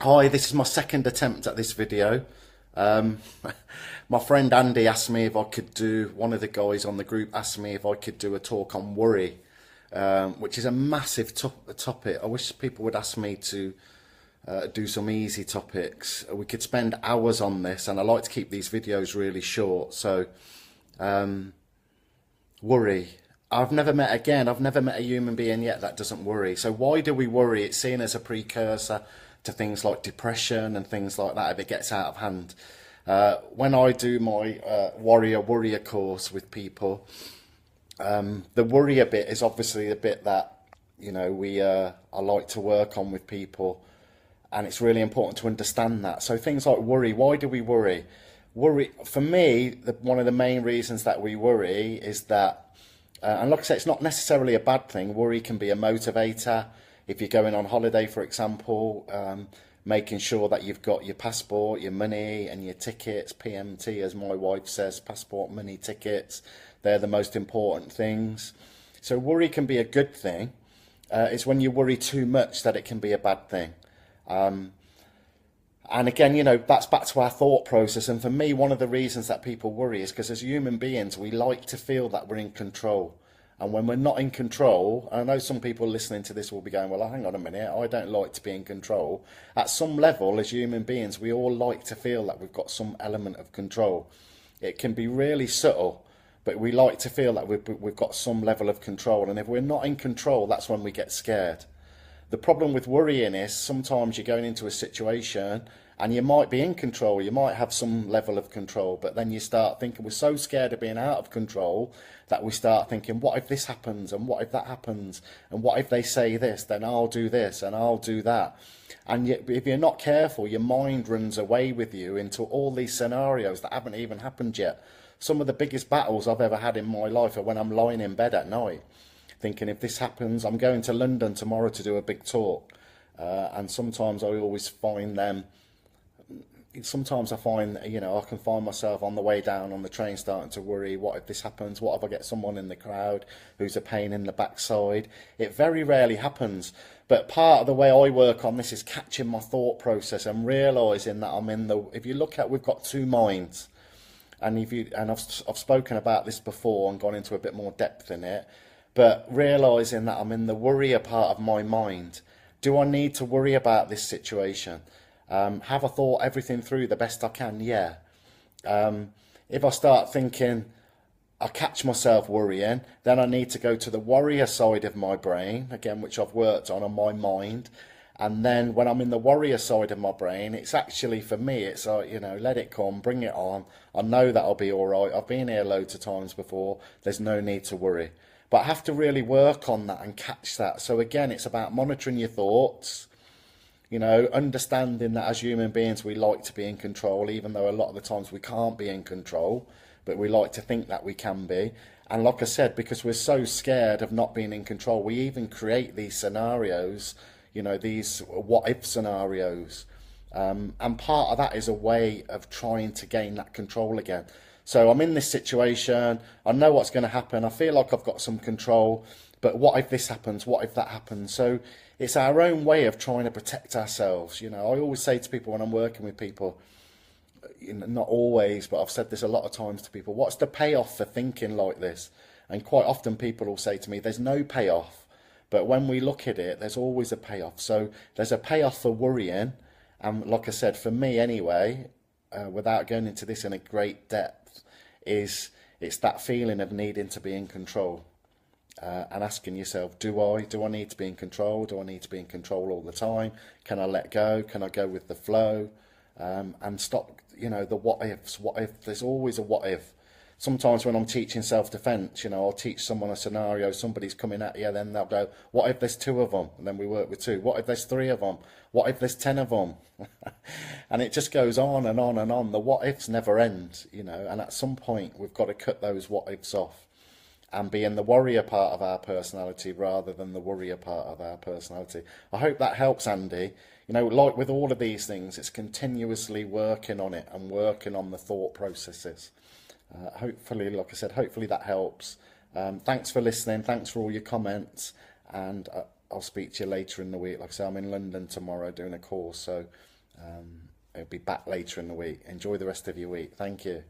Hi, this is my second attempt at this video. Um, my friend Andy asked me if I could do, one of the guys on the group asked me if I could do a talk on worry, which is a massive topic. I wish people would ask me to do some easy topics. We could spend hours on this, and I like to keep these videos really short. So, worry. I've never met a human being yet that doesn't worry. So why do we worry? It's seen as a precursor to things like depression and things like that if it gets out of hand. When I do my warrior course with people, the worrier bit is obviously the bit that we I like to work on with people, and it's really important to understand that. So things like worry. Why do we worry? Worry for me, one of the main reasons that we worry is that and like I say, it's not necessarily a bad thing. Worry can be a motivator. If you're going on holiday, for example, making sure that you've got your passport, your money, and your tickets, PMT, as my wife says, passport, money, tickets, they're the most important things. So worry can be a good thing. It's when you worry too much that it can be a bad thing. And again, that's back to our thought process. And for me, one of the reasons that people worry is because as human beings, we like to feel that we're in control. And when we're not in control, I know some people listening to this will be going, well, hang on a minute, I don't like to be in control. At some level, as human beings, we all like to feel that we've got some element of control. It can be really subtle, but we like to feel that we've got some level of control. And if we're not in control, that's when we get scared. The problem with worrying is sometimes you're going into a situation and you might be in control, you might have some level of control, but then you start thinking, we're so scared of being out of control that we start thinking, what if this happens, and what if that happens, and what if they say this, then I'll do this and I'll do that. And yet, if you're not careful, your mind runs away with you into all these scenarios that haven't even happened yet. Some of the biggest battles I've ever had in my life are when I'm lying in bed at night thinking, if this happens, I'm going to London tomorrow to do a big talk. And sometimes I always find them, sometimes I find, I can find myself on the way down on the train starting to worry, what if this happens? What if I get someone in the crowd who's a pain in the backside? It very rarely happens. But part of the way I work on this is catching my thought process and realising that if you look at, we've got two minds. And I've spoken about this before and gone into a bit more depth in it. But realising that I'm in the worrier part of my mind. Do I need to worry about this situation? Have I thought everything through the best I can? Yeah. If I start thinking, I catch myself worrying, then I need to go to the warrior side of my brain, again, which I've worked on my mind. And then when I'm in the warrior side of my brain, it's actually, for me, it's like, let it come, bring it on. I know that I'll be all right. I've been here loads of times before. There's no need to worry. But I have to really work on that and catch that. So again, it's about monitoring your thoughts, understanding that as human beings, we like to be in control, even though a lot of the times we can't be in control, but we like to think that we can be. And like I said, because we're so scared of not being in control, we even create these scenarios, these what if scenarios. And part of that is a way of trying to gain that control again. So I'm in this situation, I know what's going to happen, I feel like I've got some control, but what if this happens, what if that happens? So it's our own way of trying to protect ourselves. I always say to people when I'm working with people, not always, but I've said this a lot of times to people, what's the payoff for thinking like this? And quite often people will say to me, there's no payoff. But when we look at it, there's always a payoff. So there's a payoff for worrying. And like I said, for me anyway, without going into this in a great depth, it's that feeling of needing to be in control and asking yourself, do I need to be in control? Do I need to be in control all the time? Can I let go? Can I go with the flow? And stop, the what ifs. What if? There's always a what if. Sometimes when I'm teaching self-defense, I'll teach someone a scenario, somebody's coming at you, then they'll go, what if there's two of them? And then we work with two. What if there's three of them? What if there's 10 of them? And it just goes on and on and on. The what ifs never end, and at some point we've got to cut those what ifs off and be in the warrior part of our personality rather than the worrier part of our personality. I hope that helps, Andy. Like with all of these things, it's continuously working on it and working on the thought processes. Hopefully, like I said, hopefully that helps. Thanks for listening. Thanks for all your comments. And I'll speak to you later in the week. Like I say, I'm in London tomorrow doing a course, so I'll be back later in the week. Enjoy the rest of your week. Thank you.